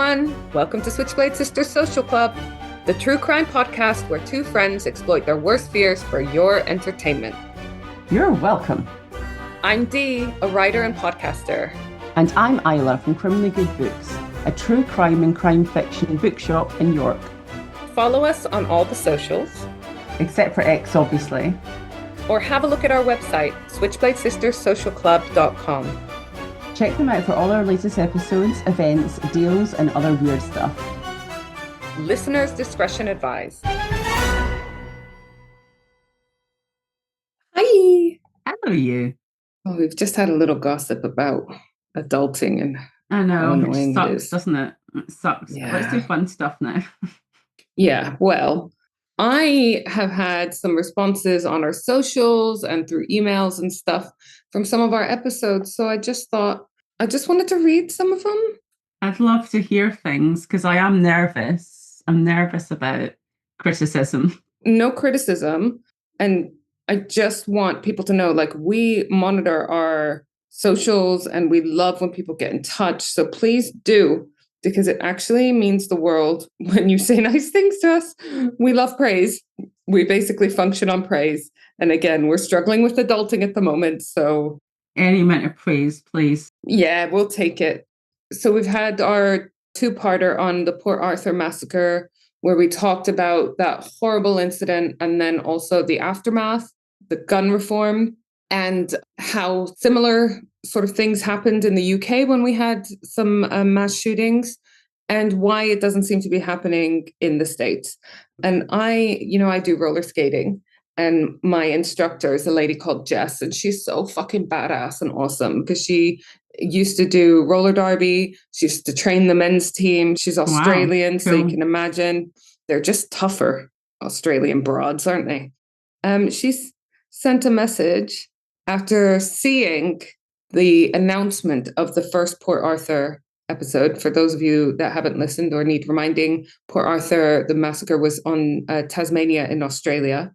everyone. Welcome to Switchblade Sisters Social Club, the true crime podcast where two friends exploit their worst fears for your entertainment. You're welcome. I'm Dee, a writer and podcaster. And I'm Isla from Criminally Good Books, a true crime and crime fiction bookshop in York. Follow us on all the socials. Except for X, obviously. Or have a look at our website, switchbladesisterssocialclub.com. Check them out for all our latest episodes, events, deals, and other weird stuff. Listeners' discretion advised. Hi! Hello, you. Oh, we've just had a little gossip about adulting and I know, how annoying it sucks, it is. Doesn't it? It sucks. Yeah. Let's do fun stuff now. Yeah, well, I have had some responses on our socials and through emails and stuff from some of our episodes. So I just thought, I just wanted to read some of them. I'd love to hear things because I am nervous. I'm nervous about criticism. No criticism. And I just want people to know, like, we monitor our socials and we love when people get in touch. So please do, because it actually means the world when you say nice things to us. We love praise. We basically function on praise. And again, we're struggling with adulting at the moment. So any amount of praise, please. Yeah, we'll take it. So we've had our two-parter on the Port Arthur massacre, where we talked about that horrible incident and then also the aftermath, the gun reform, and how similar sort of things happened in the UK when we had some mass shootings, and why it doesn't seem to be happening in the States. And I do roller skating. And my instructor is a lady called Jess, and she's so fucking badass and awesome because she used to do roller derby. She used to train the men's team. She's Australian, so you can imagine they're just tougher Australian broads, aren't they? She's sent a message after seeing the announcement of the first Port Arthur episode. For those of you that haven't listened or need reminding, Port Arthur, the massacre was on Tasmania in Australia.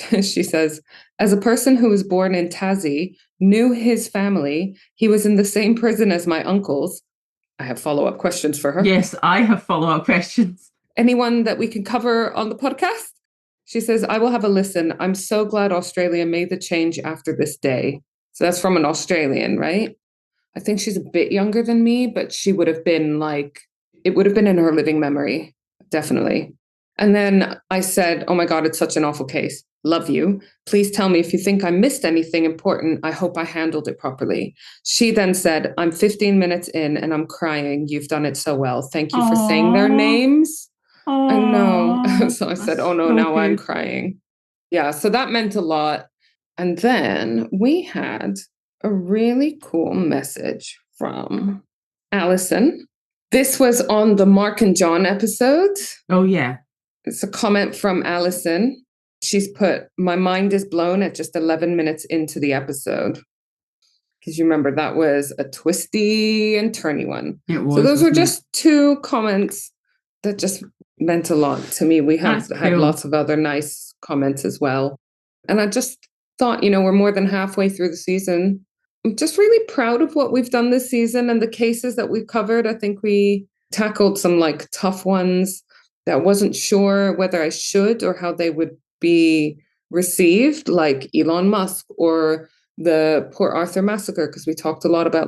She says, as a person who was born in Tassie, knew his family, he was in the same prison as my uncles. I have follow-up questions for her. Yes, I have follow-up questions. Anyone that we can cover on the podcast? She says, I will have a listen. I'm so glad Australia made the change after this day. So that's from an Australian, right? I think she's a bit younger than me, but she would have been it would have been in her living memory, definitely. And then I said, oh my God, it's such an awful case. Love you. Please tell me if you think I missed anything important. I hope I handled it properly. She then said, I'm 15 minutes in and I'm crying. You've done it so well. Thank you for saying their names. Aww. I know. So I said, oh no, now good. I'm crying. Yeah, so that meant a lot. And then we had a really cool message from Allison. This was on the Mark and John episode. Oh, yeah. It's a comment from Allison. She's put, my mind is blown at just 11 minutes into the episode. Because you remember that was a twisty and turny one. It was. So those were just two comments that just meant a lot to me. We have had lots of other nice comments as well. And I just thought, we're more than halfway through the season. I'm just really proud of what we've done this season and the cases that we've covered. I think we tackled some tough ones that I wasn't sure whether I should or how they would be received, like Elon Musk or the Port Arthur massacre, because we talked a lot about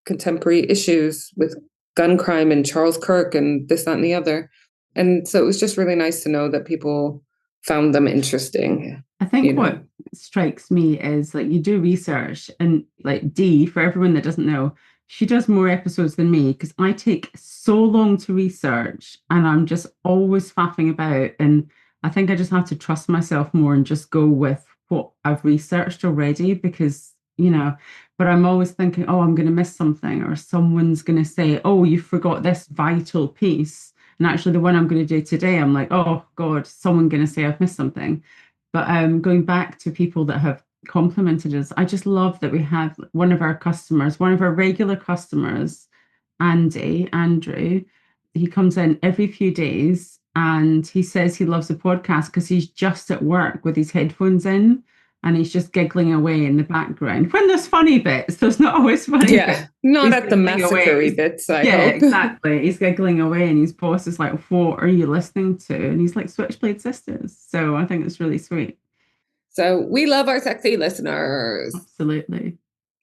contemporary issues with gun crime and Charles Kirk and this, that, and the other. And so it was just really nice to know that people found them interesting. I think what strikes me is you do research, and Dee, for everyone that doesn't know, she does more episodes than me because I take so long to research and I'm just always faffing about. And I think I just have to trust myself more and just go with what I've researched already because, but I'm always thinking, oh, I'm going to miss something, or someone's going to say, oh, you forgot this vital piece. And actually the one I'm going to do today, I'm like, oh God, someone's going to say I've missed something. But going back to people that have complimented us, I just love that we have one of our regular customers, Andrew, he comes in every few days and he says he loves the podcast because he's just at work with his headphones in and he's just giggling away in the background. When there's funny bits, there's not always funny bits. Yeah, not He's at the giggling away. massacre bits, I Yeah, hope. exactly. He's giggling away, and his boss is like, "What are you listening to?" And he's like, "Switchblade Sisters." So I think it's really sweet. So we love our sexy listeners. Absolutely.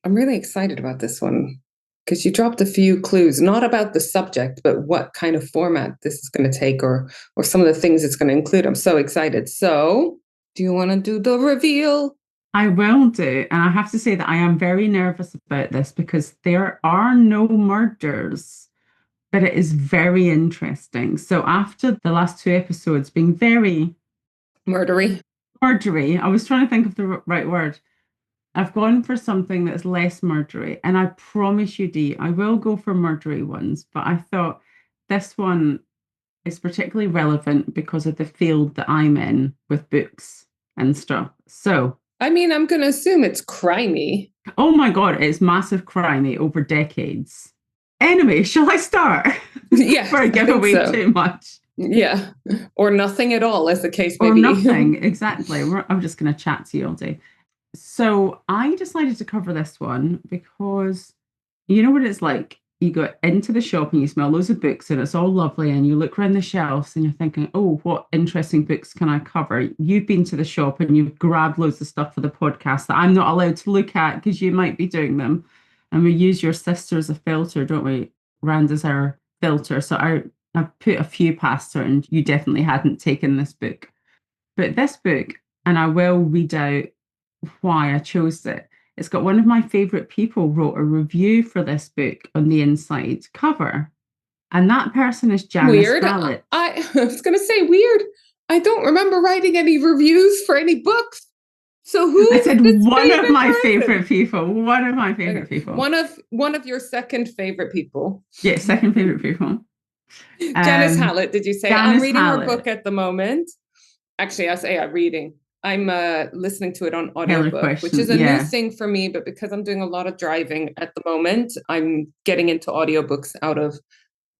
I'm really excited about this one because you dropped a few clues, not about the subject, but what kind of format this is going to take or some of the things it's going to include. I'm so excited. So, do you want to do the reveal? I will do. And I have to say that I am very nervous about this because there are no murders, but it is very interesting. So after the last two episodes being very Murdery. murdery, I was trying to think of the right word. I've gone for something that's less murdery. And I promise you, Dee, I will go for murdery ones, but I thought this one is particularly relevant because of the field that I'm in with books and stuff. So, I mean, I'm going to assume it's crimey. oh my God, it's massive crimey over decades. Anyway, shall I start? Yeah, Before I give away so. too much. Yeah, or nothing at all, as the case may Or be. nothing, exactly. I'm just going to chat to you all day. So I decided to cover this one because you know what it's like? You go into the shop and you smell loads of books and it's all lovely, and you look around the shelves and you're thinking, oh, what interesting books can I cover? You've been to the shop and you've grabbed loads of stuff for the podcast that I'm not allowed to look at because you might be doing them. And we use your sister as a filter, don't we? Rand as our filter. So I put a few past her, and you definitely hadn't taken this book. But this book, and I will read out why I chose it. It's got one of my favorite people wrote a review for this book on the inside cover. And that person is Janice Weird. Hallett. I was going to say weird. I don't remember writing any reviews for any books. So who? I said one of my favorite people. One of my favorite people. One of your second favorite people. Yeah, second favorite people. Janice Hallett, did you say? Janice I'm reading Hallett. her book at the moment. Actually, I say I'm reading. I'm listening to it on audiobook, which is a new thing for me, but because I'm doing a lot of driving at the moment, I'm getting into audiobooks out of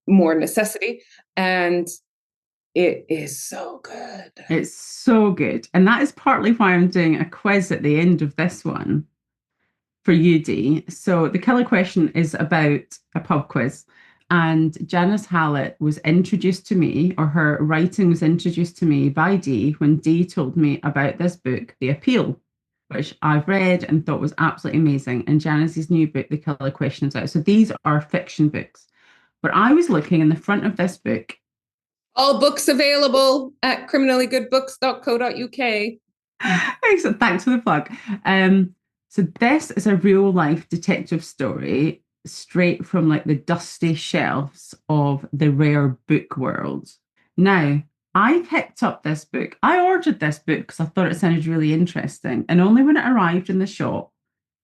more necessity. And it is so good. It's so good. And that is partly why I'm doing a quiz at the end of this one for you, Dee. So the killer question is about a pub quiz. And Janice Hallett was introduced to me, or her writing was introduced to me by Dee when Dee told me about this book, The Appeal, which I've read and thought was absolutely amazing. And Janice's new book, The Killer Question, is out. So these are fiction books. But I was looking in the front of this book. All books available at criminallygoodbooks.co.uk. Excellent. Thanks for the plug. So this is a real life detective story straight from like the dusty shelves of the rare book world. Now, I picked up this book. I ordered this book because I thought it sounded really interesting. And only when it arrived in the shop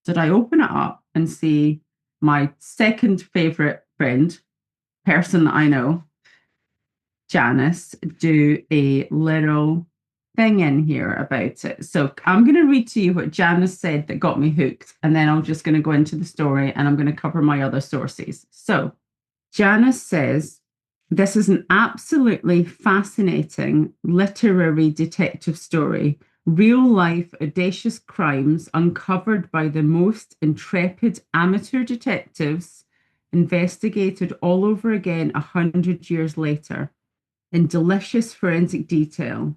did I open it up and see my second favorite person that I know, Janice, do a little thing in here about it. So I'm going to read to you what Janice said that got me hooked, and then I'm just going to go into the story and I'm going to cover my other sources. So Janice says, this is an absolutely fascinating literary detective story, real life audacious crimes uncovered by the most intrepid amateur detectives, investigated all over again 100 years later, in delicious forensic detail.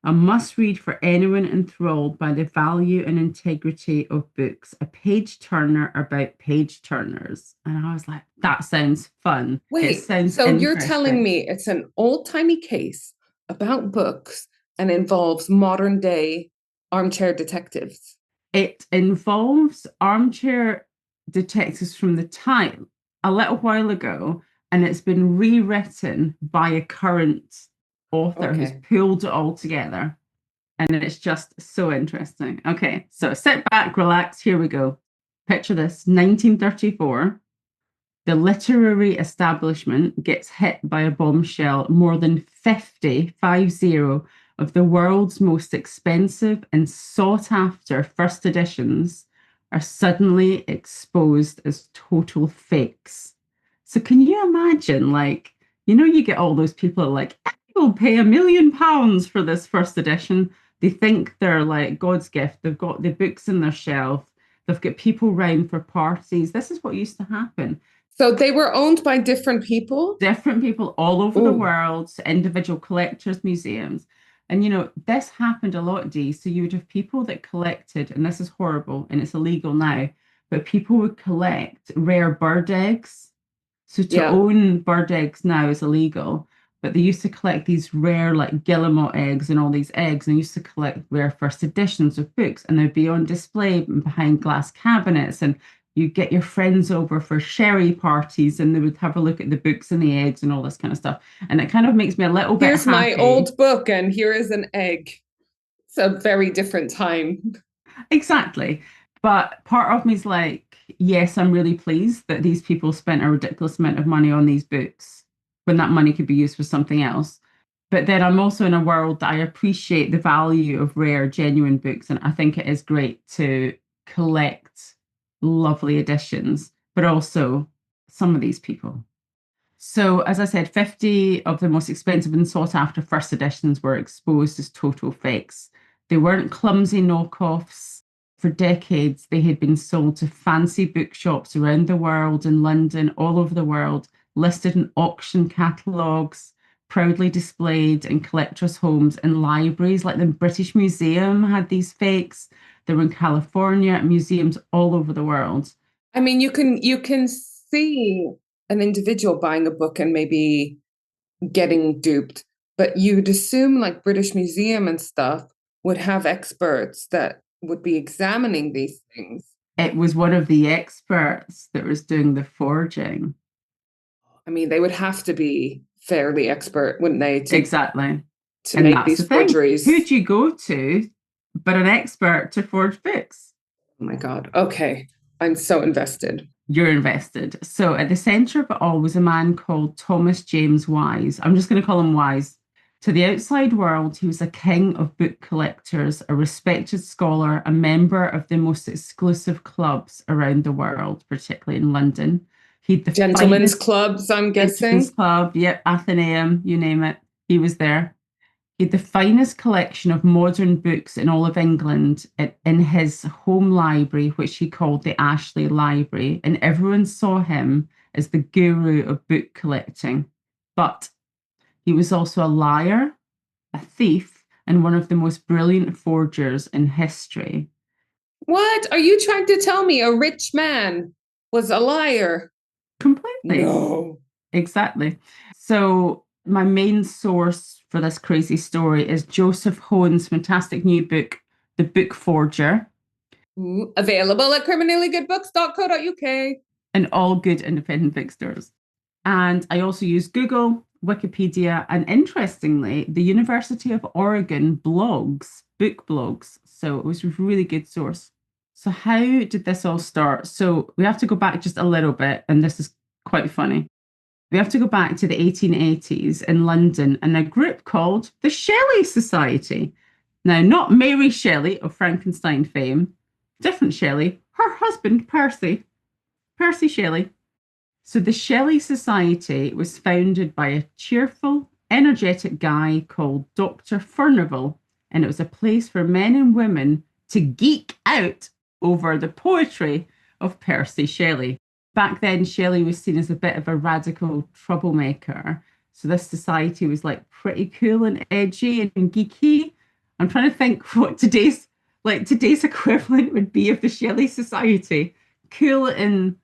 A must-read for anyone enthralled by the value and integrity of books. A page-turner about page-turners. And I was like, that sounds fun. Wait, so you're telling me it's an old-timey case about books and involves modern-day armchair detectives? It involves armchair detectives from the time, a little while ago, and it's been rewritten by a current author who's pulled it all together, and it's just so interesting. Okay, so sit back, relax, here we go. Picture this: 1934, the literary establishment gets hit by a bombshell. More than 50 of the world's most expensive and sought after first editions are suddenly exposed as total fakes. So can you imagine, like, you get all those people like, I will pay £1 million for this first edition. They think they're like God's gift. They've got the books in their shelf. They've got people round for parties. This is what used to happen. So they were owned by different people? Different people all over the Oh, world, individual collectors, museums. And, this happened a lot, Dee. So you would have people that collected, and this is horrible and it's illegal now, but people would collect rare bird eggs. So to yeah. own bird eggs now is illegal, but they used to collect these rare, like guillemot eggs and all these eggs, and they used to collect rare first editions of books, and they'd be on display behind glass cabinets. And you get your friends over for sherry parties, and they would have a look at the books and the eggs and all this kind of stuff. And it kind of makes me a little bit Here's my happy. old book, and here is an egg. It's a very different time. Exactly. But part of me is like, yes, I'm really pleased that these people spent a ridiculous amount of money on these books when that money could be used for something else. But then I'm also in a world that I appreciate the value of rare, genuine books. And I think it is great to collect lovely editions, but also some of these people. So, as I said, 50 of the most expensive and sought after first editions were exposed as total fakes. They weren't clumsy knockoffs. For decades, they had been sold to fancy bookshops around the world, in London, all over the world, listed in auction catalogues, proudly displayed in collectors' homes and libraries. Like the British Museum had these fakes. They were in California, museums all over the world. I mean, you can see an individual buying a book and maybe getting duped, but you'd assume like British Museum and stuff would have experts that would be examining these things. It was one of the experts that was doing the forging. I mean, they would have to be fairly expert, wouldn't they, Exactly. to And make that's the these thing. forgeries? Who'd you go to but an expert to forge books? Oh my God. Okay. I'm so invested. You're invested. So at the center of it all was a man called Thomas James Wise. I'm just going to call him Wise. To the outside world, he was a king of book collectors, a respected scholar, a member of the most exclusive clubs around the world, particularly in London. He'd the Gentlemen's finest clubs, I'm gentlemen's guessing. club, yep, Athenaeum, you name it. He was there. He had the finest collection of modern books in all of England in his home library, which he called the Ashley Library, and everyone saw him as the guru of book collecting. But he was also a liar, a thief, and one of the most brilliant forgers in history. What? Are you trying to tell me a rich man was a liar? Completely. No. Exactly. So, my main source for this crazy story is Joseph Hone's fantastic new book, The Book Forger, Available at criminallygoodbooks.co.uk. in all good independent bookstores. And I also use Google, Wikipedia, and interestingly, the University of Oregon blogs, book blogs. So it was a really good source. So how did this all start? So we have to go back just a little bit, and this is quite funny. We have to go back to the 1880s in London and a group called the Shelley Society. Now, not Mary Shelley of Frankenstein fame, different Shelley, her husband, Percy Shelley. So the Shelley Society was founded by a cheerful, energetic guy called Dr. Furnivall, and it was a place for men and women to geek out over the poetry of Percy Shelley. Back then, Shelley was seen as a bit of a radical troublemaker. So this society was like pretty cool and edgy and geeky. I'm trying to think what today's equivalent would be of the Shelley Society. Cool and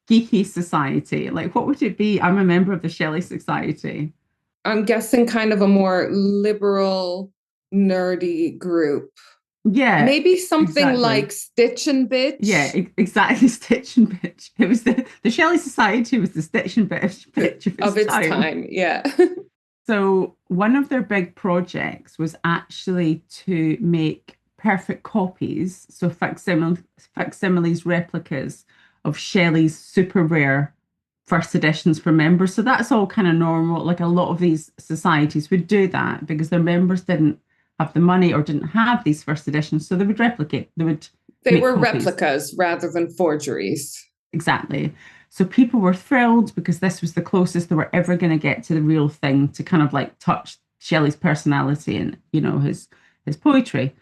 geeky society. Like, what would it be? I'm a member of the Shelley Society. I'm guessing kind of a more liberal, nerdy group. Yeah, Maybe something exactly. like Stitch and Yeah, Bitch exactly. Stitch and Bitch. It was the Shelley Society was the Stitch and Bitch of of its its time. time. Yeah. So one of their big projects was actually to make perfect copies, so facsimiles, replicas of Shelley's super rare first editions for members. So that's all kind of normal. Like a lot of these societies would do that because their members didn't have the money or didn't have these first editions. So they would replicate, they would They make were copies. replicas rather than forgeries. Exactly. So people were thrilled because this was the closest they were ever going to get to the real thing to kind of like touch Shelley's personality and, his his poetry.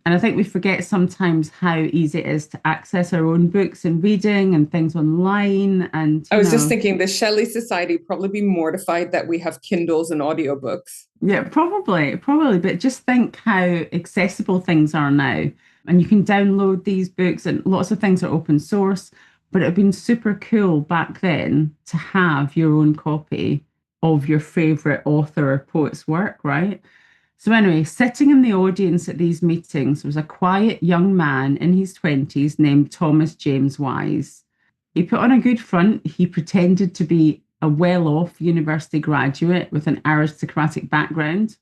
And I think we forget sometimes how easy it is to access our own books and reading and things online. And, I was just thinking the Shelley Society probably be mortified that we have Kindles and audiobooks. yeah, probably. But just think how accessible things are now. And you can download these books, and lots of things are open source. But it would have been super cool back then to have your own copy of your favorite author or poet's work, right? So, anyway, sitting in the audience at these meetings was a quiet young man in his 20s named Thomas James Wise. He put on a good front. He pretended to be a well off university graduate with an aristocratic background.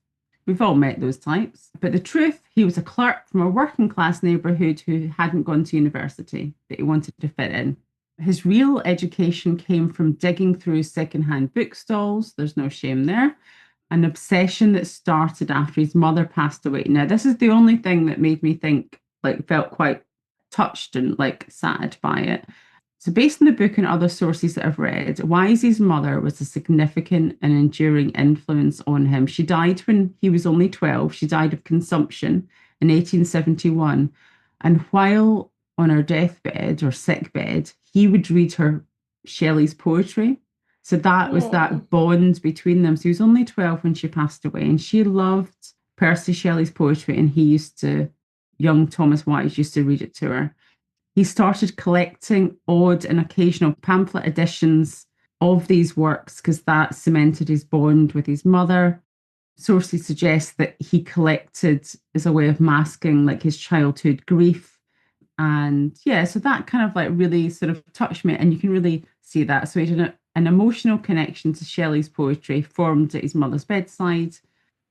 We've all met those types. But the truth, he was a clerk from a working class neighbourhood who hadn't gone to university, but he wanted to fit in. His real education came from digging through secondhand bookstalls. There's no shame there. An obsession that started after his mother passed away. Now, this is the only thing that made me think, like, felt quite touched and like sad by it. So, based on the book and other sources that I've read, Wise's mother was a significant and enduring influence on him. She died when he was only 12. She died of consumption in 1871. And while on her deathbed or sickbed, he would read her Shelley's poetry. So that was that bond between them. So he was only 12 when she passed away, and she loved Percy Shelley's poetry, and young Thomas Wise used to read it to her. He started collecting odd and occasional pamphlet editions of these works because that cemented his bond with his mother. Sources suggest that he collected as a way of masking like his childhood grief. And yeah, so that kind of like really sort of touched me, and you can really see that. So he had an emotional connection to Shelley's poetry formed at his mother's bedside,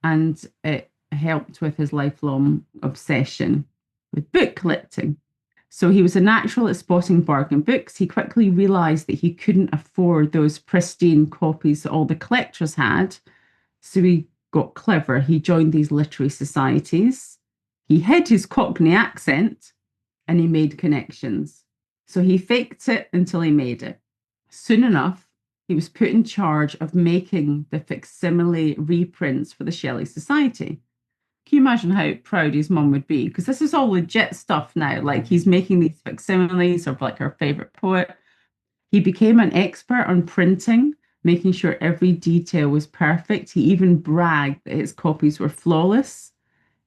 and it helped with his lifelong obsession with book collecting. So he was a natural at spotting bargain books. He quickly realised that he couldn't afford those pristine copies that all the collectors had. So he got clever. He joined these literary societies. He hid his Cockney accent and he made connections. So he faked it until he made it. Soon enough, he was put in charge of making the facsimile reprints for the Shelley Society. Can you imagine how proud his mum would be? Because this is all legit stuff now. Like he's making these facsimiles of like her favorite poet. He became an expert on printing, making sure every detail was perfect. He even bragged that his copies were flawless,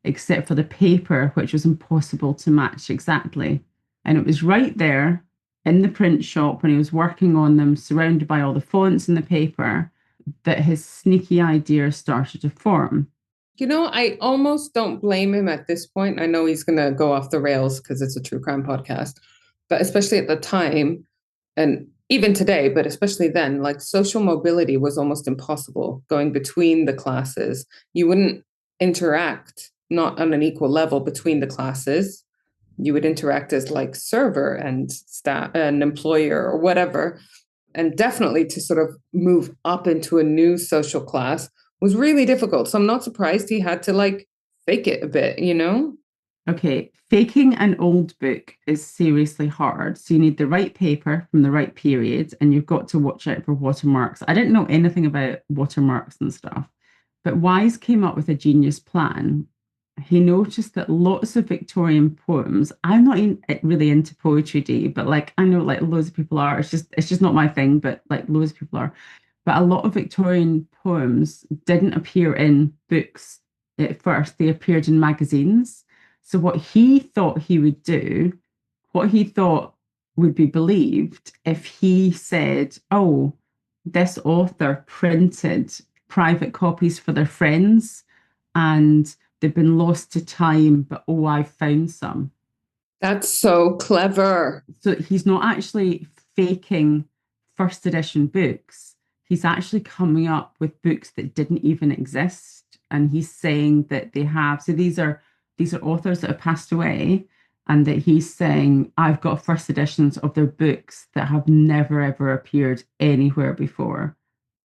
except for the paper, which was impossible to match exactly. And it was right there in the print shop when he was working on them, surrounded by all the fonts in the paper, that his sneaky idea started to form. You know, I almost don't blame him at this point. I know he's going to go off the rails because it's a true crime podcast, but especially at the time, and even today, but especially then, like social mobility was almost impossible going between the classes. You wouldn't interact, not on an equal level between the classes. You would interact as like server and staff, an employer or whatever. And definitely to sort of move up into a new social class was really difficult. So I'm not surprised he had to like fake it a bit, you know? Okay, faking an old book is seriously hard. So you need the right paper from the right period, and you've got to watch out for watermarks. I didn't know anything about watermarks and stuff, but Wise came up with a genius plan. He noticed that lots of Victorian poems, I'm not really into poetry, Dee, but like I know like loads of people are. It's just not my thing, but like loads of people are. But a lot of Victorian poems didn't appear in books at first, they appeared in magazines. So what he thought he would do, what he thought would be believed if he said, oh, this author printed private copies for their friends and they've been lost to time, but oh, I found some. That's so clever. So he's not actually faking first edition books. He's actually coming up with books that didn't even exist. And he's saying that they have, so these are authors that have passed away, and that he's saying, I've got first editions of their books that have never, ever appeared anywhere before.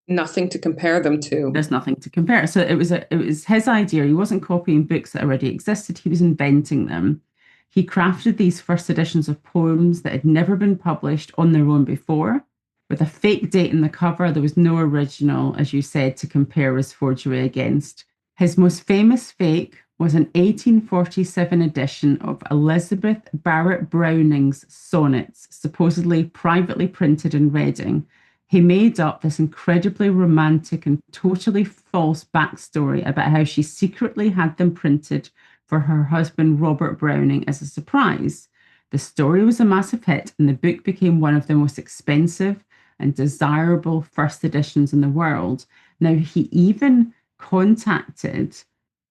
Nothing to compare them to. There's nothing to compare. So it was his idea. He wasn't copying books that already existed. He was inventing them. He crafted these first editions of poems that had never been published on their own before, with a fake date in the cover. There was no original, as you said, to compare his forgery against. His most famous fake was an 1847 edition of Elizabeth Barrett Browning's sonnets, supposedly privately printed in Reading. He made up this incredibly romantic and totally false backstory about how she secretly had them printed for her husband Robert Browning as a surprise. The story was a massive hit, and the book became one of the most expensive and desirable first editions in the world. Now, he even contacted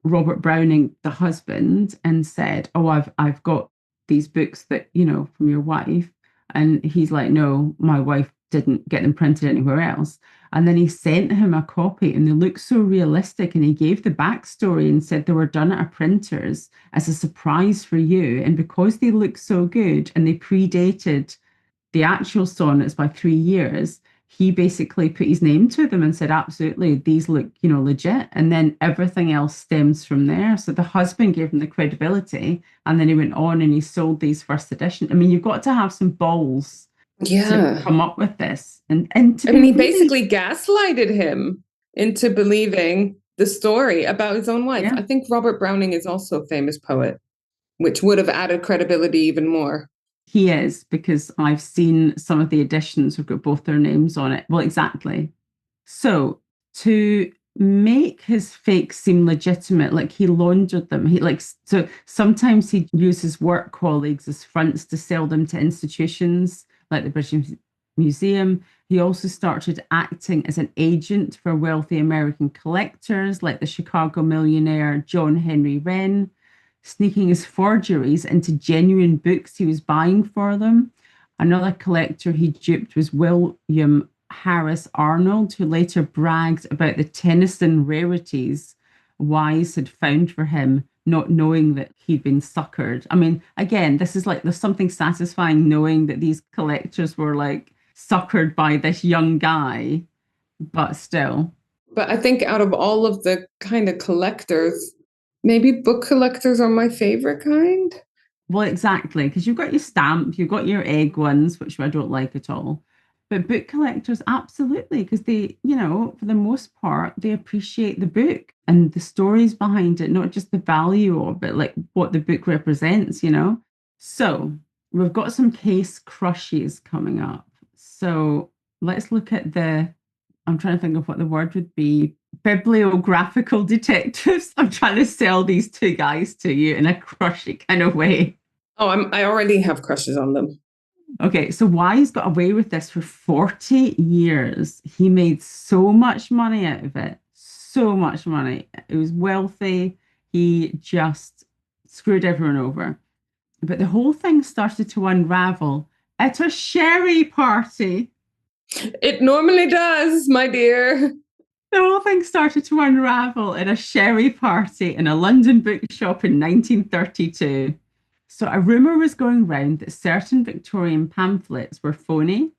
Robert Browning, the husband, and said, "Oh, I've got these books that, from your wife." And he's like, "No, my wife didn't get them printed anywhere else." And then he sent him a copy, and they look so realistic. And he gave the backstory and said they were done at a printer's as a surprise for you. And because they look so good and they predated the actual sonnets by 3 years, he basically put his name to them and said, absolutely, these look, legit. And then everything else stems from there. So the husband gave him the credibility, and then he went on and he sold these first edition. I mean, you've got to have some balls to come up with this. And to he basically gaslighted him into believing the story about his own wife. Yeah. I think Robert Browning is also a famous poet, which would have added credibility even more. He is, because I've seen some of the editions who've got both their names on it. Well, exactly. So to make his fakes seem legitimate, like he laundered them. So sometimes he uses work colleagues as fronts to sell them to institutions like the British Museum. He also started acting as an agent for wealthy American collectors like the Chicago millionaire John Henry Wren, sneaking his forgeries into genuine books he was buying for them. Another collector he duped was William Harris Arnold, who later bragged about the Tennyson rarities Wise had found for him, not knowing that he'd been suckered. I mean, again, this is like, there's something satisfying knowing that these collectors were like suckered by this young guy, but still. But I think out of all of the kind of collectors, maybe book collectors are my favorite kind. Well, exactly, because you've got your stamp, you've got your egg ones, which I don't like at all. But book collectors, absolutely, because they, for the most part, they appreciate the book and the stories behind it, not just the value of it, like what the book represents, So we've got some case crushes coming up. So let's look at I'm trying to think of what the word would be. Bibliographical detectives. I'm trying to sell these two guys to you in a crushy kind of way. Oh, I already have crushes on them. Okay, so Wise got away with this for 40 years. He made so much money out of it. So much money. He was wealthy. He just screwed everyone over. But the whole thing started to unravel at a sherry party. It normally does, my dear. The whole thing started to unravel at a sherry party in a London bookshop in 1932. So a rumour was going round that certain Victorian pamphlets were phony.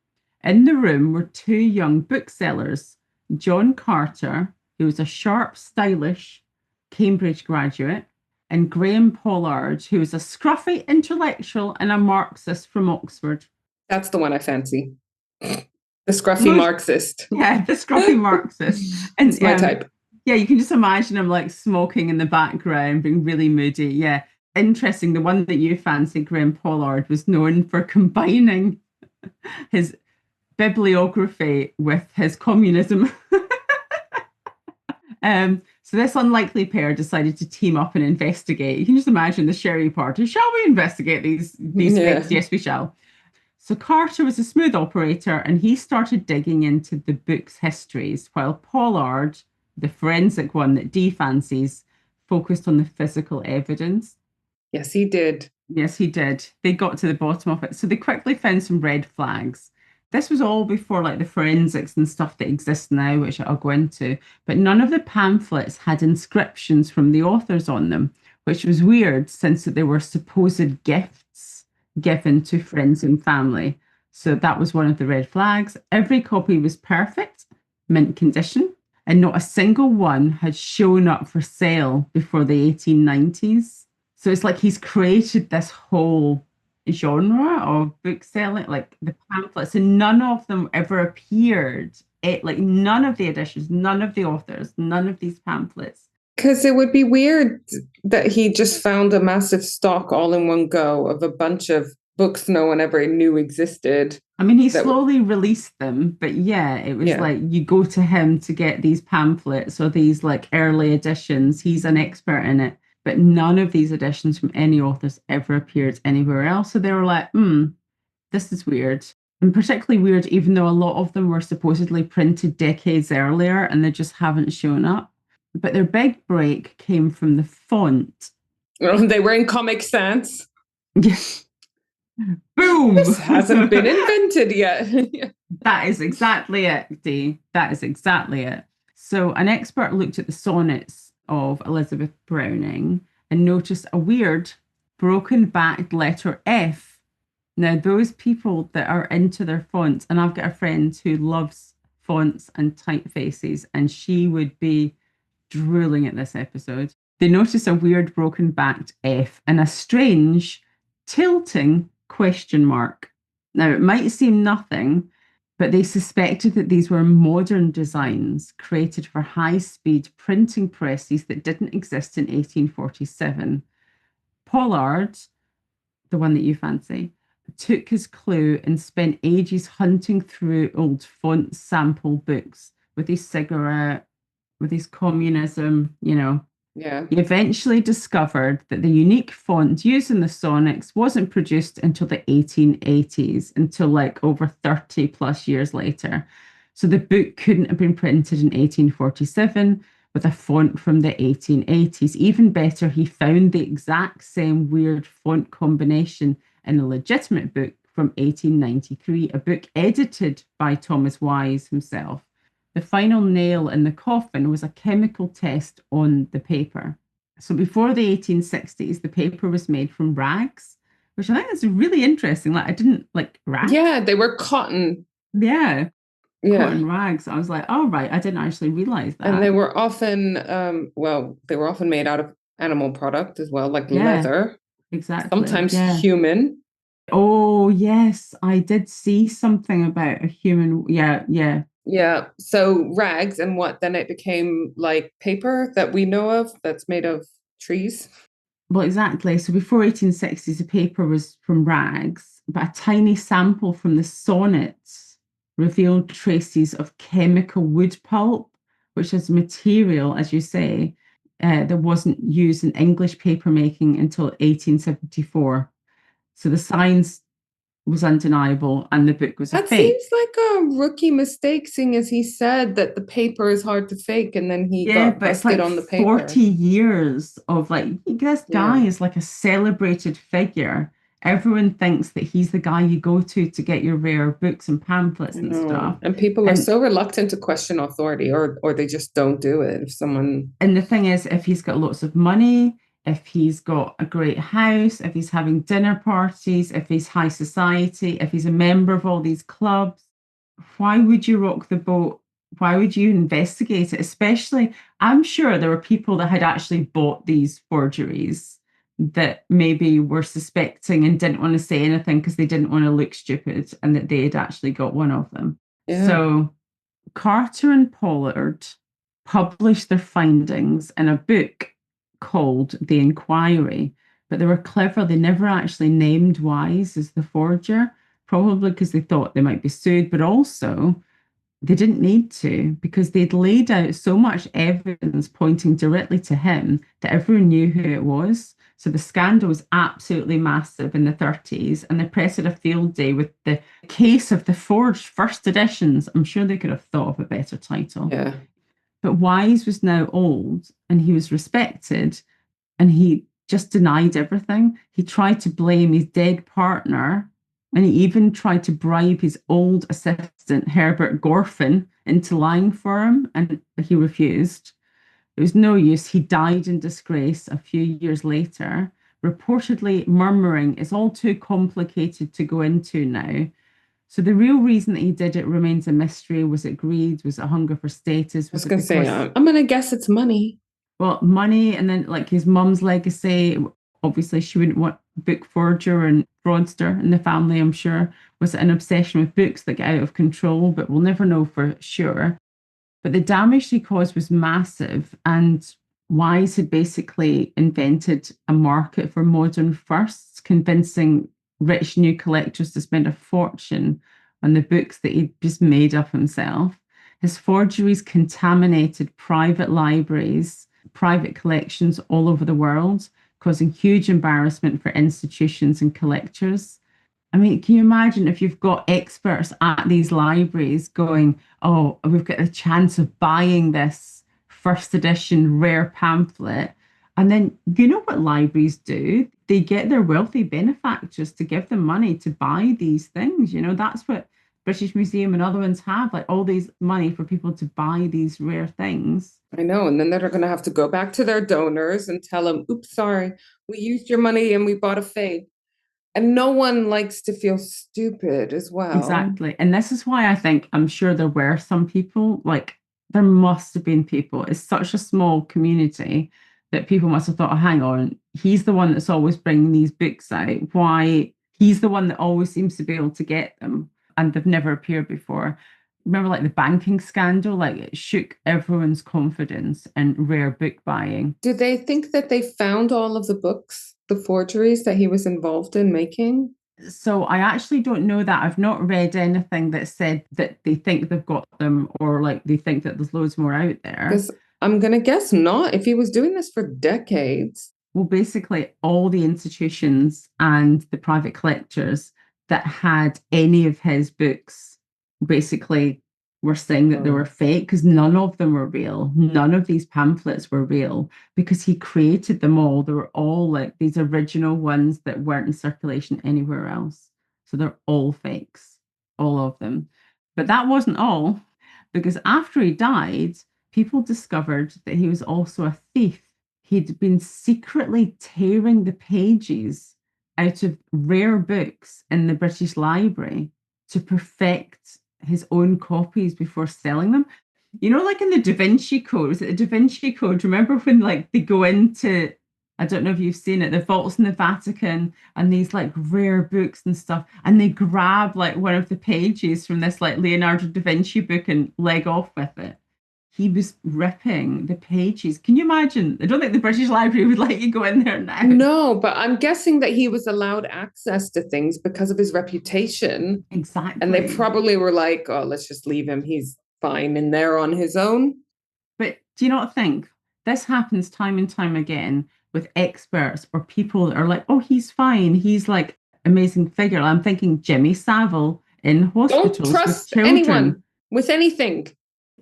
In the room were two young booksellers, John Carter, who was a sharp, stylish Cambridge graduate, and Graham Pollard, who was a scruffy intellectual and a Marxist from Oxford. That's the one I fancy. The scruffy Marxist. Yeah, the scruffy Marxist. And it's my type. Yeah, you can just imagine him like smoking in the background, being really moody. Yeah. Interesting. The one that you fancy, Graham Pollard, was known for combining his bibliography with his communism. So this unlikely pair decided to team up and investigate. You can just imagine the sherry party. Shall we investigate these things? Yes, we shall. So Carter was a smooth operator, and he started digging into the book's histories, while Pollard, the forensic one that Dee fancies, focused on the physical evidence. Yes, he did. Yes, he did. They got to the bottom of it. So they quickly found some red flags. This was all before like the forensics and stuff that exists now, which I'll go into. But none of the pamphlets had inscriptions from the authors on them, which was weird since they were supposed gifts given to friends and family. So that was one of the red flags. Every copy was perfect, mint condition, and not a single one had shown up for sale before the 1890s. So it's like he's created this whole genre of book selling, like the pamphlets, and none of them ever appeared. Like none of the editions, none of the authors, none of these pamphlets. Because it would be weird that he just found a massive stock all in one go of a bunch of books no one ever knew existed. I mean, he That slowly released them, but yeah, it was yeah. like you go to him to get these pamphlets or these like early editions. He's an expert in it, but none of these editions from any authors ever appeared anywhere else. So they were like, this is weird. And particularly weird, even though a lot of them were supposedly printed decades earlier and they just haven't shown up. But their big break came from the font. Well, they were in Comic Sans. Boom! This hasn't been invented yet. That is exactly it, Dee. That is exactly it. So, an expert looked at the sonnets of Elizabeth Browning and noticed a weird broken backed letter F. Now, those people that are into their fonts, and I've got a friend who loves fonts and typefaces, and she would be drooling at this episode. They noticed a weird broken backed F and a strange tilting question mark. Now, it might seem nothing, but they suspected that these were modern designs created for high-speed printing presses that didn't exist in 1847. Pollard, the one that you fancy, took his clue and spent ages hunting through old font sample books with his cigarette, with his communism, Yeah. He eventually discovered that the unique font used in the sonnets wasn't produced until the 1880s, until like over 30 plus years later. So the book couldn't have been printed in 1847 with a font from the 1880s. Even better, he found the exact same weird font combination in a legitimate book from 1893, a book edited by Thomas Wise himself. The final nail in the coffin was a chemical test on the paper. So before the 1860s, the paper was made from rags, which I think is really interesting. Like I didn't like rags. Yeah, they were cotton. Yeah. Yeah. Cotton rags. I was like, oh, right. I didn't actually realize that. And they were often, they were often made out of animal product as well, like leather. Exactly. Sometimes human. Oh, yes. I did see something about a human. Yeah, yeah. Yeah. So rags and what then it became like paper that we know of that's made of trees. Well, exactly. So before 1860s, the paper was from rags, but a tiny sample from the sonnets revealed traces of chemical wood pulp, which is material, as you say, that wasn't used in English papermaking until 1874. So the science was undeniable and the book was a That fake. seems like a rookie mistake, seeing as he said that the paper is hard to fake and then he got But it's busted like on the paper. 40 years of like, this guy is like a celebrated figure. Everyone thinks that he's the guy you go to get your rare books and pamphlets and stuff. And people are so reluctant to question authority, or they just don't do it. If someone And the thing is, if he's got lots of money, if he's got a great house, if he's having dinner parties, if he's high society, if he's a member of all these clubs, why would you rock the boat? Why would you investigate it? Especially, I'm sure there were people that had actually bought these forgeries that maybe were suspecting and didn't want to say anything because they didn't want to look stupid and that they had actually got one of them. Yeah. So Carter and Pollard published their findings in a book called The Inquiry, but they were clever. They never actually named Wise as the forger, probably because they thought they might be sued, but also they didn't need to because they'd laid out so much evidence pointing directly to him that everyone knew who it was. So the scandal was absolutely massive in the 30s, and the press had a field day with the case of the forged first editions. I'm sure they could have thought of a better title. Yeah. But Wise was now old and he was respected, and he just denied everything. He tried to blame his dead partner, and he even tried to bribe his old assistant, Herbert Gorfin, into lying for him, and he refused. It was no use. He died in disgrace a few years later, reportedly murmuring, "It's all too complicated to go into now." So the real reason that he did it remains a mystery. Was it greed? Was it hunger for status? Was I was going to say, I'm going to guess it's money. Well, money, and then like his mum's legacy. Obviously, she wouldn't want book forger and fraudster in the family, I'm sure. Was it an obsession with books that got out of control? But we'll never know for sure. But the damage he caused was massive. And Wise had basically invented a market for modern firsts, convincing rich new collectors to spend a fortune on the books that he'd just made up himself. His forgeries contaminated private libraries, private collections all over the world, causing huge embarrassment for institutions and collectors. I mean, can you imagine if you've got experts at these libraries going, oh, we've got a chance of buying this first edition rare pamphlet. And then you know what libraries do? They get their wealthy benefactors to give them money to buy these things. You know, that's what British Museum and other ones have, like all these money for people to buy these rare things. I know. And then they're going to have to go back to their donors and tell them, oops, sorry, we used your money and we bought a fake. And no one likes to feel stupid as well. Exactly. And this is why I think I'm sure there were some people, like there must have been people. It's such a small community that people must have thought, oh, hang on, he's the one that's always bringing these books out. Why? He's the one that always seems to be able to get them and they've never appeared before. Remember, like the banking scandal, like it shook everyone's confidence in rare book buying. Do they think that they found all of the books, the forgeries that he was involved in making? So I actually don't know that. I've not read anything that said that they think they've got them or like they think that there's loads more out there. Because I'm going to guess not if he was doing this for decades. Well, basically, all the institutions and the private collectors that had any of his books basically were saying that they were fake because none of them were real. None of these pamphlets were real because he created them all. They were all like these original ones that weren't in circulation anywhere else. So they're all fakes, all of them. But that wasn't all, because after he died, people discovered that he was also a thief. He'd been secretly tearing the pages out of rare books in the British Library to perfect his own copies before selling them. You know, like in the Da Vinci Code, was it the Da Vinci Code? Remember when like they go into, I don't know if you've seen it, the vaults in the Vatican and these like rare books and stuff, and they grab like one of the pages from this like Leonardo da Vinci book and leg off with it. He was ripping the pages. Can you imagine? I don't think the British Library would let you go in there now. No, but I'm guessing that he was allowed access to things because of his reputation. Exactly. And they probably were like, oh, let's just leave him. He's fine in there on his own. But do you not think this happens time and time again with experts or people that are like, oh, he's fine. He's like amazing figure. I'm thinking Jimmy Savile in hospitals. Don't trust with anyone with anything.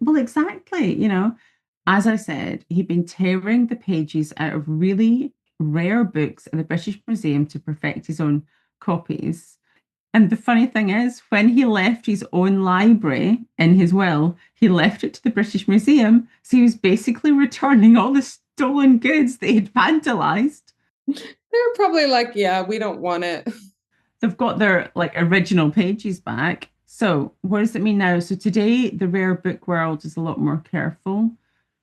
Well, exactly. You know, as I said, he'd been tearing the pages out of really rare books in the British Museum to perfect his own copies. And the funny thing is, when he left his own library in his will, he left it to the British Museum. So he was basically returning all the stolen goods that he'd vandalized. They're probably like, yeah, we don't want it. They've got their like original pages back. So what does it mean now? So today, the rare book world is a lot more careful,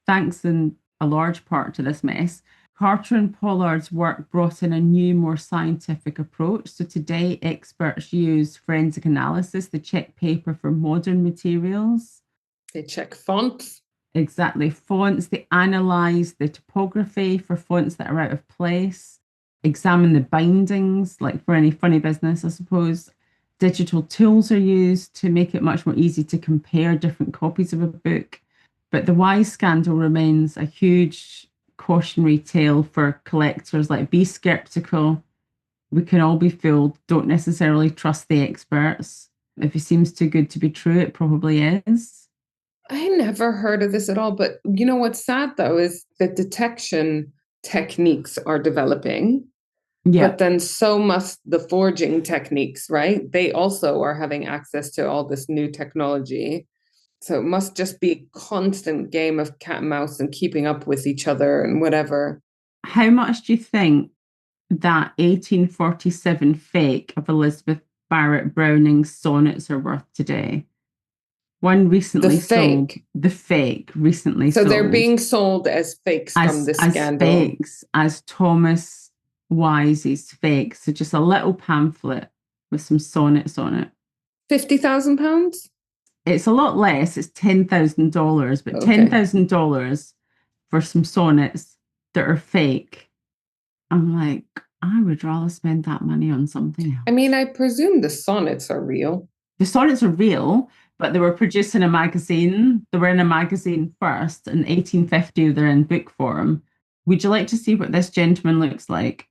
thanks in a large part to this mess. Carter and Pollard's work brought in a new, more scientific approach. So today, experts use forensic analysis to check paper for modern materials. They check fonts. Exactly, fonts. They analyze the typography for fonts that are out of place, examine the bindings, like for any funny business, I suppose. Digital tools are used to make it much more easy to compare different copies of a book. But the Wise scandal remains a huge cautionary tale for collectors. Like, be skeptical. We can all be fooled. Don't necessarily trust the experts. If it seems too good to be true, it probably is. I never heard of this at all. But you know what's sad, though, is that detection techniques are developing. Yeah. But then so must the forging techniques, right? They also are having access to all this new technology. So it must just be a constant game of cat and mouse and keeping up with each other and whatever. How much do you think that 1847 fake of Elizabeth Barrett Browning's sonnets are worth today? One recently sold. The fake recently sold. So they're being sold as fakes from this scandal. As fakes, as Thomas Wise's fakes. So just a little pamphlet with some sonnets on it. £50,000? It's a lot less. It's $10,000, but okay. $10,000 for some sonnets that are fake, I'm like, I would rather spend that money on something else. I mean, I presume the sonnets are real. The sonnets are real, but they were produced in a magazine. They were in a magazine first. In 1850, they're in book form. Would you like to see what this gentleman looks like?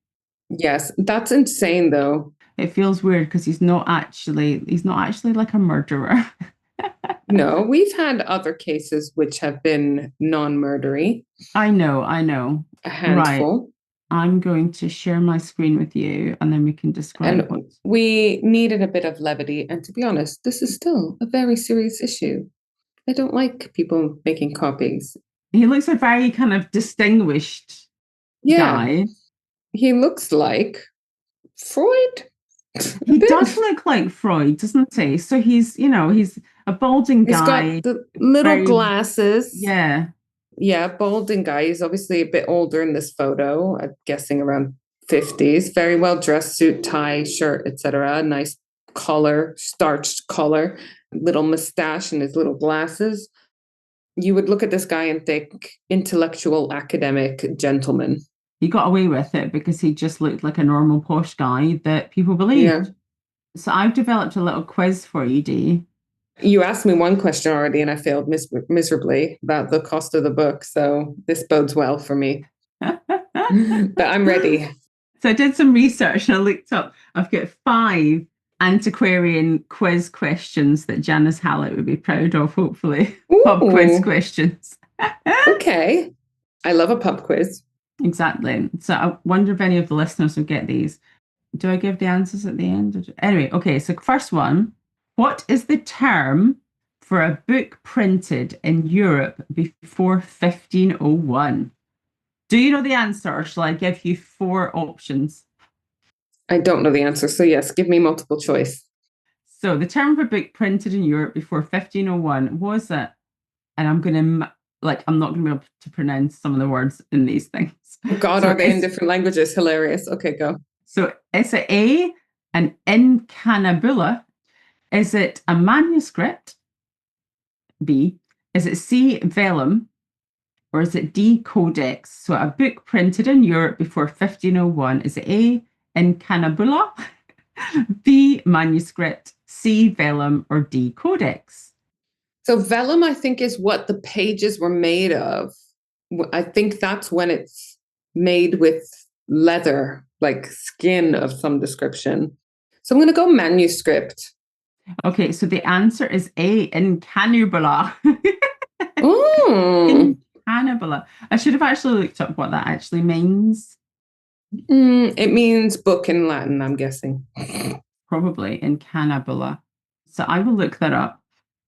Yes, that's insane though. It feels weird because he's not actually like a murderer. No, we've had other cases which have been non-murdery, I know. a Right. handful. I'm going to share my screen with you and then we can describe And what. we needed a bit of levity. And to be honest, this is still a very serious issue. I don't like people making copies. He looks a very kind of distinguished Yeah, guy. he looks like Freud. He does look like Freud, doesn't he? So he's a balding He's guy. got the little Very, glasses. yeah. Yeah, balding guy. He's obviously a bit older in this photo. I'm guessing around 50s. Very well dressed, suit, tie, shirt, etc. Nice collar, starched collar, little mustache, and his little glasses. You would look at this guy and think intellectual academic gentleman. He got away with it because he just looked like a normal posh guy that people believed. Yeah. So I've developed a little quiz for you, Dee. You asked me one question already and I failed miserably about the cost of the book. So this bodes well for me. But I'm ready. So I did some research and I looked up. I've got 5 antiquarian quiz questions that Janice Hallett would be proud of, hopefully. Pub quiz questions. Okay. I love a pub quiz. Exactly. So I wonder if any of the listeners will get these. Do I give the answers at the end? Anyway, okay, so first one. What is the term for a book printed in Europe before 1501? Do you know the answer, or shall I give you 4 options? I don't know the answer. So yes, give me multiple choice. So the term for a book printed in Europe before 1501 was it, and I'm not going to be able to pronounce some of the words in these things. God, So are they in different languages? Hilarious. Okay, go. So is it A, an incanabula? Is it a manuscript? B. Is it C, vellum? Or is it D, codex? So a book printed in Europe before 1501. Is it A, incanabula? B, manuscript? C, vellum? Or D, codex? So vellum, I think, is what the pages were made of. I think that's when it's made with leather, like skin of some description. So I'm going to go manuscript. Okay, so the answer is A, incanabula. Oh. Incanabula. I should have actually looked up what that actually means. It means book in Latin, I'm guessing. Probably incanabula. So I will look that up.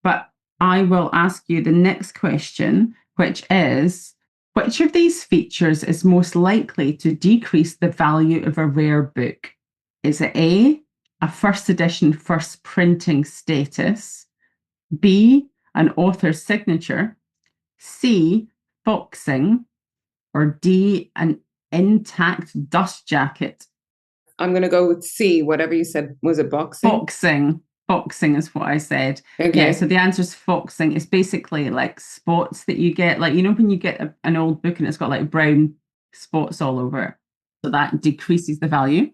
But I will ask you the next question, which is, which of these features is most likely to decrease the value of a rare book? Is it A, a first edition, first printing status? B, an author's signature? C, boxing? Or D, an intact dust jacket? I'm going to go with C, whatever you said. Was it boxing? Boxing. Boxing is what I said. Okay. Yeah, so the answer is foxing. It's basically like spots that you get, like, when you get an old book and it's got like brown spots all over it. So that decreases the value.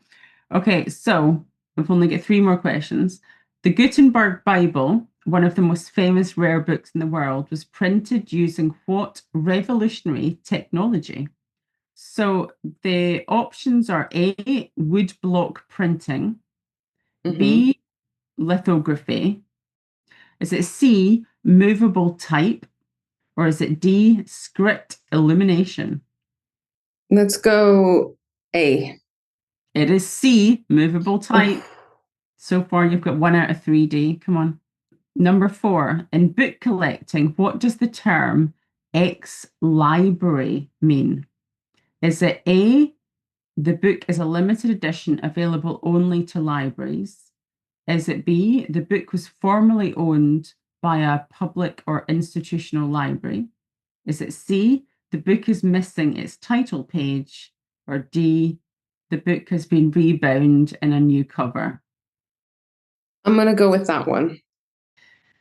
Okay, so we've only got 3 more questions. The Gutenberg Bible, one of the most famous rare books in the world, was printed using what revolutionary technology? So the options are A, wood block printing, B, lithography? Is it C, movable type? Or is it D, script illumination? Let's go A. It is C, movable type. So far, you've got 1 out of 3, D. Come on. Number 4, in book collecting, what does the term ex-library mean? Is it A, the book is a limited edition available only to libraries? Is it B, the book was formerly owned by a public or institutional library? Is it C, the book is missing its title page? Or D, the book has been rebound in a new cover? I'm going to go with that one.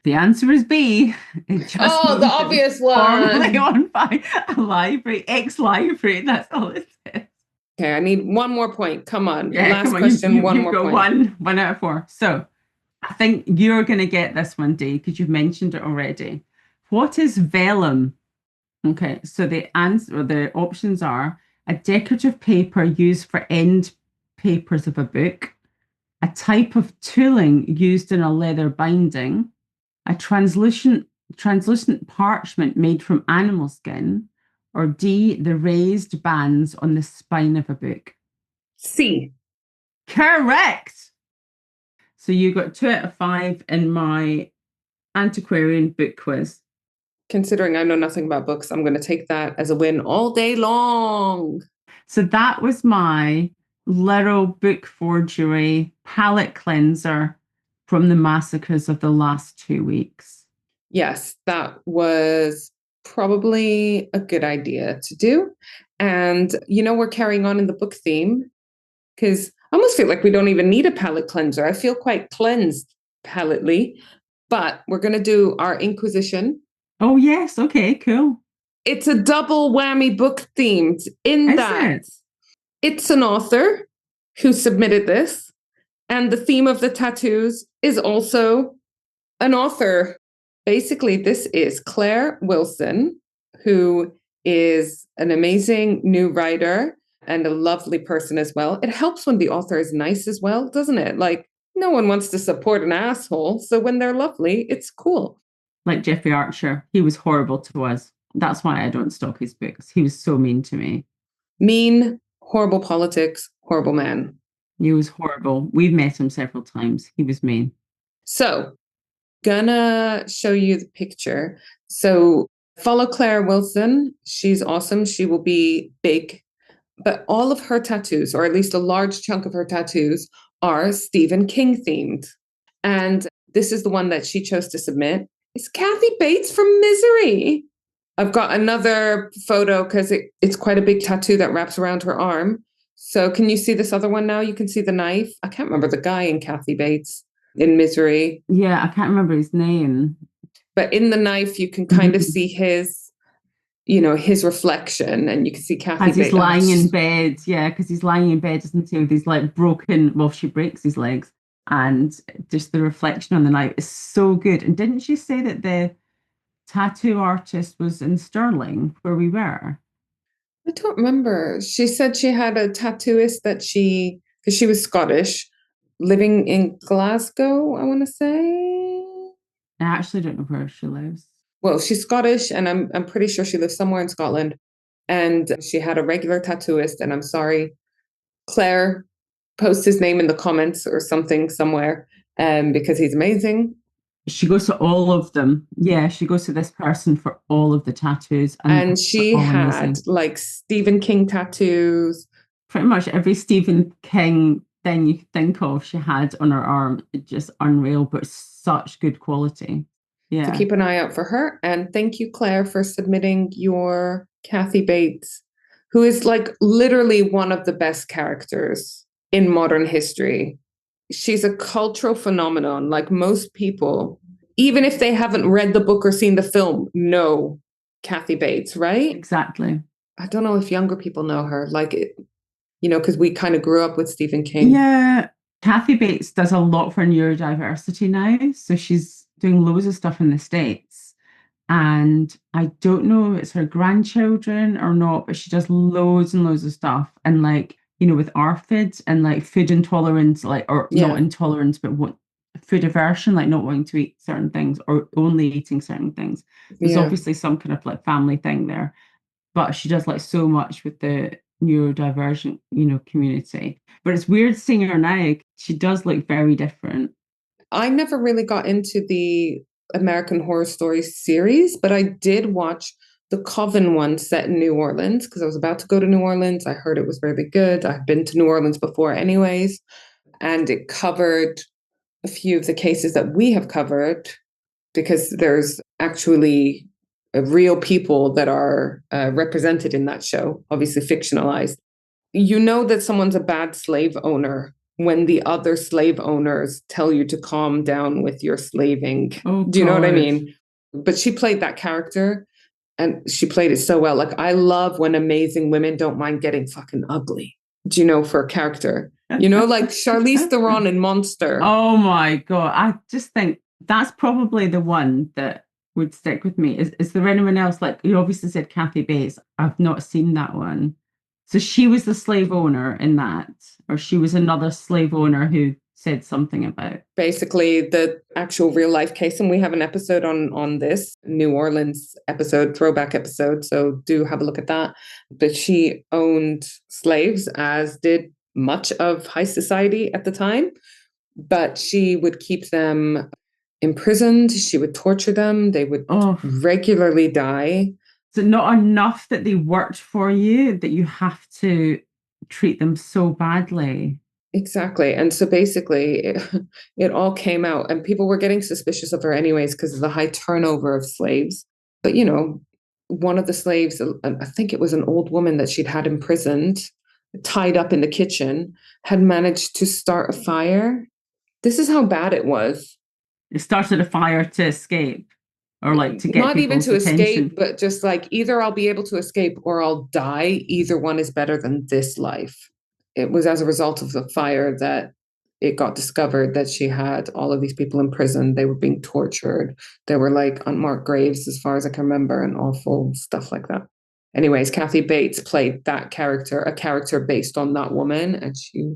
The answer is B. It just Oh, the means it was obvious formerly one. owned by a library, ex-library. That's all it says. Okay, I need one more point. Come on. Yeah, come Last on, question, one you've more got point. one out of four. So I think you're going to get this one, Dee, because you've mentioned it already. What is vellum? Okay, so the answer, or the options are a decorative paper used for end papers of a book, a type of tooling used in a leather binding, a translucent parchment made from animal skin, or D, the raised bands on the spine of a book. C. Correct. So you got 2 out of 5 in my antiquarian book quiz. Considering I know nothing about books, I'm going to take that as a win all day long. So that was my little book forgery palette cleanser from the massacres of the last 2 weeks. Yes, that was probably a good idea to do. And, we're carrying on in the book theme because I almost feel like we don't even need a palette cleanser. I feel quite cleansed paletely, but we're going to do our Ink-quisition. Oh, yes. Okay, cool. It's a double whammy book themed in Is that it? it's an author who submitted this, and the theme of the tattoos is also an author. Basically, this is Claire Wilson, who is an amazing new writer and a lovely person as well. It helps when the author is nice as well, doesn't it? Like, no one wants to support an asshole. So when they're lovely, it's cool. Like Jeffrey Archer, he was horrible to us. That's why I don't stock his books. He was so mean to me. Mean, horrible politics, horrible man. He was horrible. We've met him several times. He was mean. So, gonna show you the picture. So, follow Claire Wilson. She's awesome. She will be big. But all of her tattoos, or at least a large chunk of her tattoos, are Stephen King themed. And this is the one that she chose to submit. It's Kathy Bates from Misery. I've got another photo because it's quite a big tattoo that wraps around her arm. So can you see this other one now? You can see the knife. I can't remember the guy in Kathy Bates in Misery. Yeah, I can't remember his name. But in the knife, you can kind of see his reflection, and you can see Kathy As he's Bates. lying in bed. Yeah, because he's lying in bed, isn't he? With these she breaks his legs. And just the reflection on the knife is so good. And didn't she say that the tattoo artist was in Stirling, where we were? I don't remember. She said she had a tattooist because she was Scottish, living in Glasgow, I want to say. I actually don't know where she lives. Well, she's Scottish, and I'm pretty sure she lives somewhere in Scotland. And she had a regular tattooist, and I'm sorry, Claire, post his name in the comments or something somewhere, because he's amazing. She goes to all of them. Yeah, she goes to this person for all of the tattoos. And she had like Stephen King tattoos. Pretty much every Stephen King thing you think of, she had on her arm. It's just unreal, but such good quality. Yeah. So keep an eye out for her. And thank you, Claire, for submitting your Kathy Bates, who is like literally one of the best characters in modern history. She's a cultural phenomenon. Like most people, even if they haven't read the book or seen the film, know Kathy Bates, right? Exactly. I don't know if younger people know her, because we kind of grew up with Stephen King. Yeah. Kathy Bates does a lot for neurodiversity now. So she's doing loads of stuff in the States. And I don't know if it's her grandchildren or not, but she does loads and loads of stuff. And with ARFID and like food intolerance, not intolerance, but what food aversion, like not wanting to eat certain things or only eating certain things. There's obviously some kind of like family thing there, but she does like so much with the neurodivergent, community. But it's weird seeing her now. She does look very different. I never really got into the American Horror Story series, but I did watch the Coven one set in New Orleans because I was about to go to New Orleans. I heard it was really good. I've been to New Orleans before anyways, and it covered a few of the cases that we have covered because there's actually real people that are represented in that show, obviously fictionalized. You know that someone's a bad slave owner when the other slave owners tell you to calm down with your slaving. Oh, Do you know what I God. mean? But she played that character and she played it so well. Like, I love when amazing women don't mind getting fucking ugly, do you know, for a character. You know, like Charlize Theron in Monster. Oh my God. I just think that's probably the one that would stick with me. Is there anyone else? Like, you obviously said Kathy Bates. I've not seen that one. So she was the slave owner in that, or she was another slave owner who said something about. Basically, the actual real life case, and we have an episode on this New Orleans episode, throwback episode. So do have a look at that. But she owned slaves, as did much of high society at the time. But she would keep them imprisoned. She would torture them. They would regularly die. Is it not enough that they worked for you that you have to treat them so badly? Exactly. And so basically, it all came out, and people were getting suspicious of her anyways because of the high turnover of slaves. But, you know, one of the slaves, I think it was an old woman that she'd had imprisoned, tied up in the kitchen, had managed to start a fire. This is how bad it was. It started a fire to escape, or like to get not even to attention. escape, but just like, either I'll be able to escape or I'll die. Either one is better than this life. It was as a result of the fire that it got discovered that she had all of these people in prison. They were being tortured. They were like unmarked graves, as far as I can remember, and awful stuff like that. Anyways, Kathy Bates played that character, a character based on that woman, and she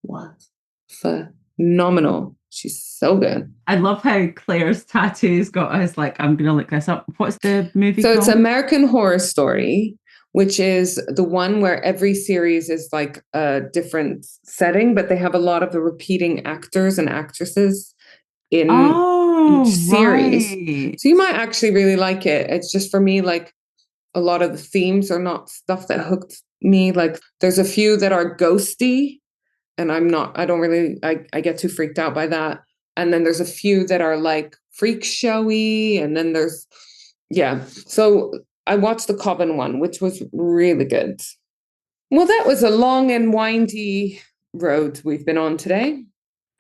was phenomenal. She's so good. I love how Claire's tattoos got us like, I'm going to look this up. What's the movie So called? It's American Horror Story, which is the one where every series is like a different setting, but they have a lot of the repeating actors and actresses in each series. Right. So you might actually really like it. It's just, for me, like, a lot of the themes are not stuff that hooked me. Like, there's a few that are ghosty, and I get too freaked out by that. And then there's a few that are like freak showy. And then so I watched the Coven one, which was really good. Well, that was a long and windy road we've been on today.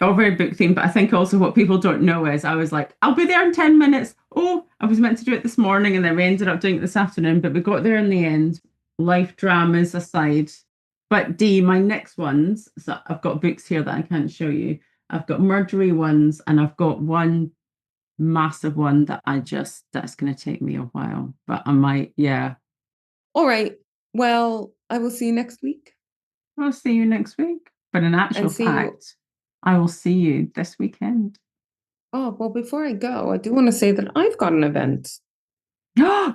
All very book themed, but I think also what people don't know is I was like, I'll be there in 10 minutes. Oh, I was meant to do it this morning and then we ended up doing it this afternoon, but we got there in the end. Life dramas aside. But Dee, my next ones, so I've got books here that I can't show you. I've got murdery ones, and I've got one massive one that that's going to take me a while, but I might, yeah. All right. Well, I will see you next week. I'll see you next week. But in actual fact, I will see you this weekend. Oh, well, before I go, I do want to say that I've got an event.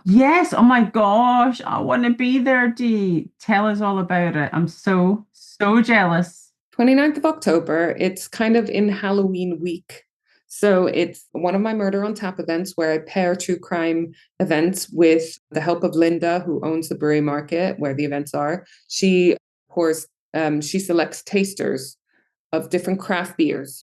Yes. Oh my gosh. I want to be there, Dee. Tell us all about it. I'm so jealous. 29th of October. It's kind of in Halloween week. So it's one of my Murder on Tap events where I pair true crime events with the help of Linda, who owns the Brewery Market where the events are. She selects tasters of different craft beers.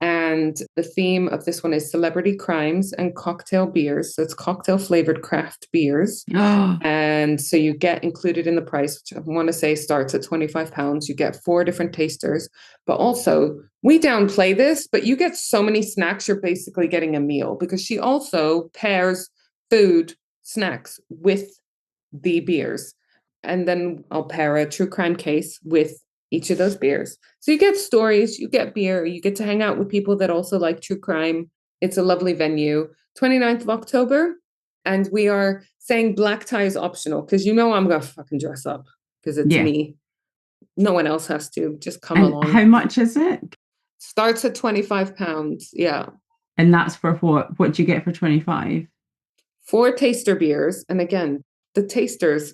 And the theme of this one is celebrity crimes and cocktail beers. So it's cocktail flavored craft beers. And so you get included in the price, which I want to say starts at £25. You get 4 different tasters. But also, we downplay this, but you get so many snacks, you're basically getting a meal, because she also pairs food, snacks with the beers. And then I'll pair a true crime case with each of those beers. So you get stories, you get beer, you get to hang out with people that also like true crime. It's a lovely venue. 29th of October. And we are saying black tie is optional, because I'm going to fucking dress up because it's me. No one else has to. Just come along. How much is it? Starts at £25. Yeah. And that's for what? What do you get for 25? 4 taster beers. And again, the tasters,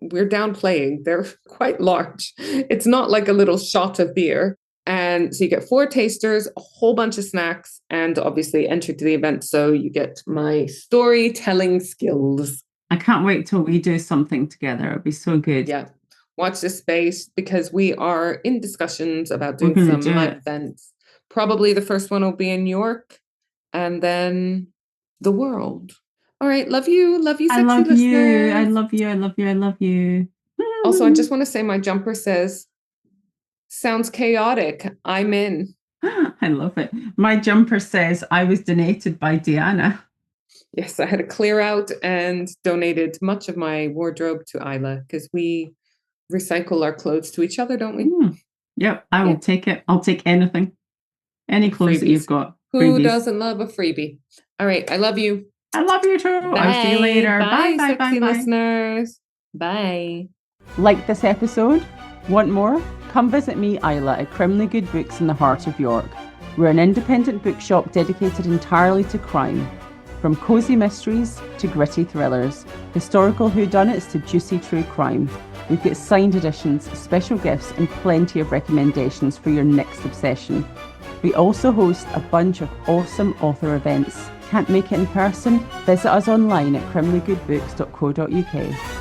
we're downplaying. They're quite large. It's not like a little shot of beer. And so you get 4 tasters, a whole bunch of snacks, and obviously enter to the event. So you get my storytelling skills. I can't wait till we do something together. It'll be so good. Yeah. Watch this space, because we are in discussions about doing some live events. Probably the first one will be in New York, and then the world. All right. Love you. Love you, sexy listeners. I love you. I love you. I love you. Also, I just want to say my jumper says Sounds chaotic. I'm in. I love it. My jumper says I was donated by Deanna. Yes, I had to clear out and donated much of my wardrobe to Isla because we recycle our clothes to each other, don't we? Yep, I will take it. I'll take anything. Any clothes that you've got. Who doesn't love a freebie? All right, I love you. I love you too. Bye. I'll see you later. Bye, Bye, sexy bye. listeners. Bye. Like this episode? Want more? Come visit me, Isla, at Crimley Good Books in the heart of York. We're an independent bookshop dedicated entirely to crime. From cosy mysteries to gritty thrillers, historical whodunits to juicy true crime. We've got signed editions, special gifts, and plenty of recommendations for your next obsession. We also host a bunch of awesome author events. Can't make it in person? Visit us online at crimleygoodbooks.co.uk.